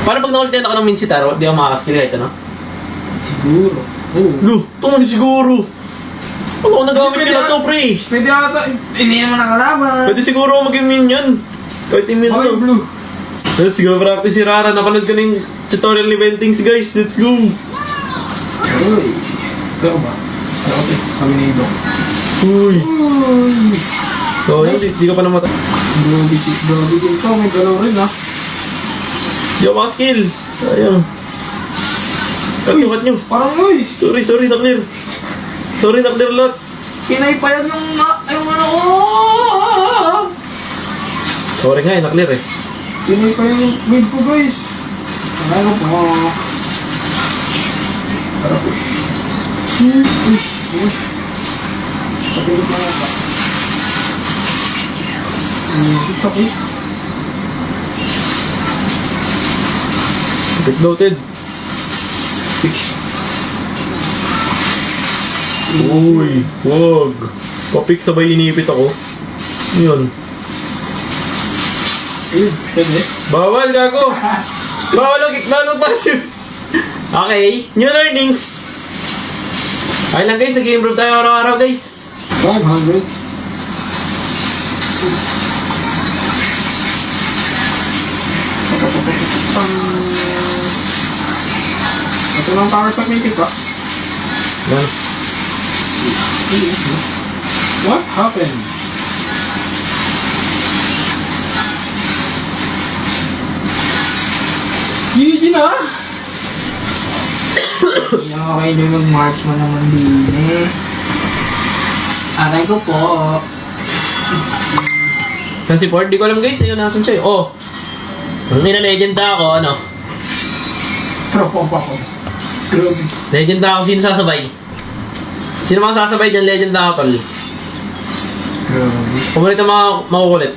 Paano pag nakulitan ako ng Minsitaro, di ako makakaskill kahit ano? Siguro. Oo. Lo, tungkol siguro. Ano ko nagamit nila to, pre? Pwede ata, iniyan mo ng kalaban. Pwede siguro maging minion. Kahit yung minion Okay, lang. blue. Let's go, practice si Rara. Napanood ko na yung tutorial ni Bentings, guys. Let's go. Uy. Ikaw ba? Okay, kami na ito. Uy. Uy. So, hindi ka pa namatay. Bloody din ito, may galaw rin ha. Di ako makaskill. Sayang. Cut nyo. Parang uy. Sorry, naklir. Sorry, naklir lot. Pinaypayag yung ano ko. Sorry nga, naklir eh. Pinaypayag yung mid ko guys. Ano po? Tara po. Uy. Patulog na nga ba? It's okay. Take noted. Uy, wag. Papik sabay inipit ako. Yun. Ayun, pwede. Bawal, gago. Bawal ang passive. Okay, new learnings. Okay lang guys, nag-improve tayo araw-araw guys. 500. Ito lang power sa may pa. Yan. What happened? GG na! Okay, din mag-march mo naman din eh. Aray ko po. Saan si Ford? Di ko alam guys, ayun nasan siya. Oh. Nung ina-legenda ako, ano? Tropong pa ko. Grabe. Legenda ako, sino sasabay? Sino mga sasabay dyan? Legenda ako, tol. Grabe. Kung ulit ang mga makukulit.